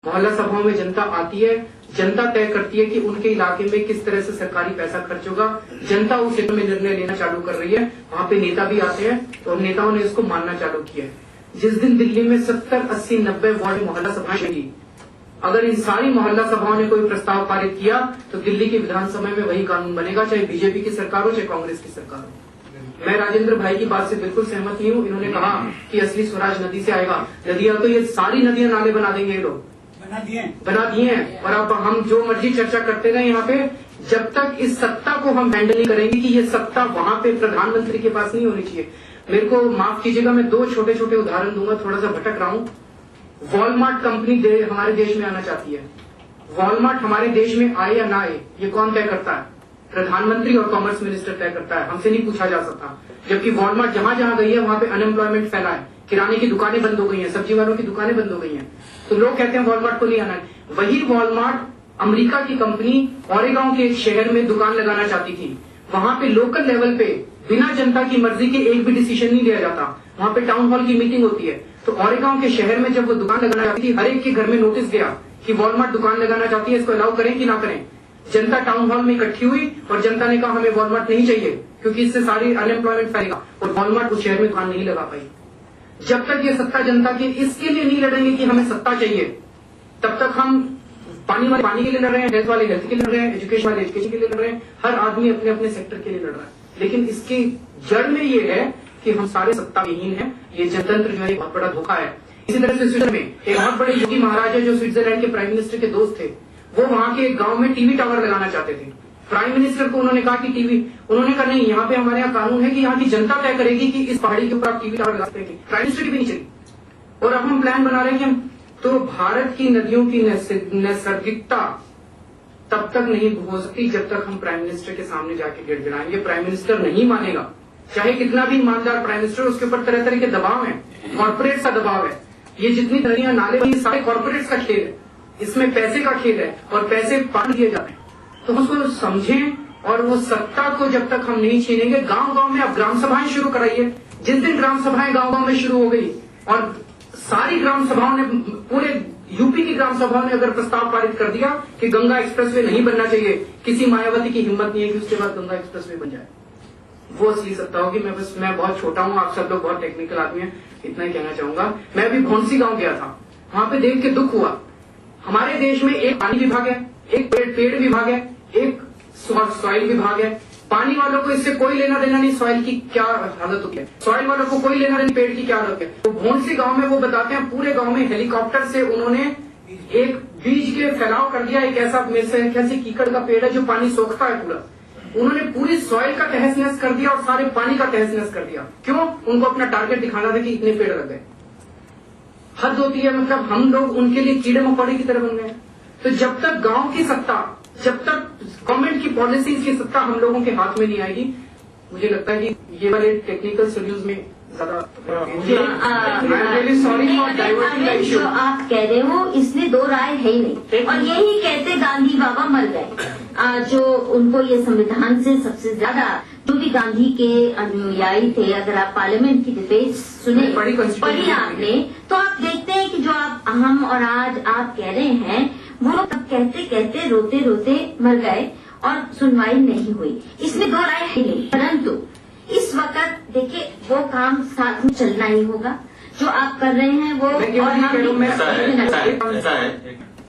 मोहल्ला सभाओं में जनता आती है, जनता तय करती है कि उनके इलाके में किस तरह से सरकारी पैसा खर्च होगा। जनता उस क्षेत्र में निर्णय लेना चालू कर रही है। वहां पे नेता भी आते हैं और नेताओं ने इसको मानना चालू किया है। जिस दिन दिल्ली में 70, 80, 90 वार्ड मोहल्ला सभाएं होगी, अगर इन सारी मोहल्ला सभाओं ने कोई प्रस्ताव पारित किया तो दिल्ली की विधानसभा में वही कानून बनेगा, चाहे बीजेपी की सरकार हो चाहे कांग्रेस की सरकार हो। मैं राजेंद्र भाई की बात से बिल्कुल सहमत नहीं हूँ। इन्होंने कहा कि असली स्वराज नदी से आएगा। नदियां तो ये सारी नदियां नाले बना देंगे, ये लोग बना दिए हैं। और अब हम जो मर्जी चर्चा करते रहे यहाँ पे, जब तक इस सत्ता को हम हैंडल नहीं करेंगे कि ये सत्ता वहां पे प्रधानमंत्री के पास नहीं होनी चाहिए। मेरे को माफ कीजिएगा, मैं 2 छोटे छोटे उदाहरण दूंगा, थोड़ा सा भटक रहा हूँ। वॉलमार्ट कंपनी हमारे देश में आना चाहती है। वॉलमार्ट हमारे देश में आए या ना आए, ये कौन तय करता है? प्रधानमंत्री और कॉमर्स मिनिस्टर तय करता है, हमसे नहीं पूछा जा सकता। जबकि वॉलमार्ट जहां जहां गई है वहां पे अनएम्प्लॉयमेंट फैला है, किराने की दुकानें बंद हो गई हैं, सब्जी वालों की दुकानें बंद हो गई हैं। तो लोग कहते हैं वॉलमार्ट को नहीं आना है। वही वॉलमार्ट अमेरिका की कंपनी ओरेगॉन के एक शहर में दुकान लगाना चाहती थी। वहां पे लोकल लेवल पे बिना जनता की मर्जी के एक भी डिसीजन नहीं लिया जाता। वहां पे टाउन हॉल की मीटिंग होती है। तो ओरेगॉन के शहर में जब वो दुकान लगाना चाहती थी, हर एक के घर में नोटिस गया कि वॉलमार्ट दुकान लगाना चाहती है, इसको अलाउ करें कि ना करें। जनता टाउन हॉल में इकट्ठी हुई और जनता ने कहा हमें वॉलमार्ट नहीं चाहिए क्योंकि इससे सारी अनएम्प्लॉयमेंट फैलेगा, और वॉलमार्ट उस शहर में दुकान नहीं लगा पाई। जब तक ये सत्ता जनता के इसके लिए नहीं लड़ेंगे कि हमें सत्ता चाहिए, तब तक हम पानी वाले पानी के लिए लड़ रहे हैं, हेल्थ वाले हेल्थ के लिए लड़ रहे हैं, एजुकेशन वाले एजुकेशन के लिए लड़ रहे हैं। हर आदमी अपने अपने सेक्टर के लिए लड़ रहा है। लेकिन इसकी जड़ में ये है कि हम सारे सत्ताविहीन हैं। ये जनतंत्र जो है बहुत बड़ा धोखा है। इसी तरह से स्विट्जरलैंड में एक बहुत बड़े योगी महाराज है जो स्विट्जरलैंड के प्राइम मिनिस्टर के दोस्त थे। वो वहां के एक गांव में टीवी टावर लगाना चाहते थे। प्राइम मिनिस्टर को उन्होंने कहा कि टीवी, उन्होंने कहा नहीं, यहाँ पे हमारे यहाँ कानून है कि यहाँ की जनता तय करेगी कि इस पहाड़ी के ऊपर आप टीवी टावर लगा सकते हैं। प्राइम मिनिस्टर की भी नहीं चली। और अब हम प्लान बना रहे हैं कि हम तो भारत की नदियों की नैसर्गिकता तब तक नहीं हो सकती जब तक हम प्राइम मिनिस्टर के सामने जाके गिड़गिड़ाएंगे। प्राइम मिनिस्टर नहीं मानेगा, चाहे कितना भी ईमानदार प्राइम मिनिस्टर, उसके ऊपर तरह तरह के दबाव है, कॉर्पोरेट का दबाव है। ये जितनी नदियां नाले बनी सारे कॉर्पोरेट का खेल है, इसमें पैसे का खेल है और पैसे पान दिए जाते हैं। तो उसको समझें और वो सत्ता को जब तक हम नहीं छीनेंगे। गांव गांव में अब ग्राम सभाएं शुरू कराइए। जिस दिन ग्राम सभाएं गांव गांव में शुरू हो गई और सारी ग्राम सभाओं ने, पूरे यूपी की ग्राम सभाओं ने अगर प्रस्ताव पारित कर दिया कि गंगा एक्सप्रेसवे नहीं बनना चाहिए, किसी मायावती की हिम्मत नहीं है कि उसके बाद गंगा एक्सप्रेसवे बन जाए, वो असली सत्ता होगी। मैं बहुत छोटा हूं, आप सब लोग बहुत टेक्निकल आदमी हैं, इतना ही कहना चाहूंगा। मैं अभी भौंसी गांव गया था, वहां पे देख के दुख हुआ। हमारे देश में एक पानी विभाग है, एक पेड़ विभाग है, एक सॉइल विभाग है। पानी वालों को इससे कोई लेना देना नहीं, सॉइल की क्या हालत होती है, सॉइल वालों को कोई लेना देना पेड़ की क्या हालत है। तो भौंसी गांव में वो बताते हैं, पूरे गांव में हेलीकॉप्टर से उन्होंने एक बीज के फैलाव कर दिया। एक ऐसा कैसे कीकड़ का पेड़ है जो पानी सोखता है पूरा, उन्होंने पूरी सॉइल का तहस नहस कर दिया और सारे पानी का तहस नहस कर दिया। क्यों? उनको अपना टारगेट दिखाना था कि इतने पेड़ लग गए। हद होती है, मतलब हम लोग उनके लिए कीड़े मकोड़े की तरह बन गए। तो जब तक गांव की सत्ता, जब तक गवर्नमेंट की पॉलिसीज की सत्ता हम लोगों के हाथ में नहीं आएगी, मुझे लगता है कि ये वाले टेक्निकल सोल्यूशन में ज्यादा sorry for diverting the issue. जो आप कह रहे हो इसमें 2 राय है ही नहीं, और यही कहते गांधी बाबा मर गए। जो उनको ये संविधान से सबसे ज्यादा, जो भी गांधी के अनुयायी थे, अगर आप पार्लियामेंट की डिबेट सुने, पढ़ी आपने, तो आप देखते हैं कि जो आप हम और आज आप कह रहे हैं, वो तब कहते कहते रोते रोते मर गए और सुनवाई नहीं हुई। इसमें 2 राय है नहीं, परंतु इस वक्त देखिए वो काम साथ में चलना ही होगा। जो आप कर रहे हैं वो, और हम ऐसा है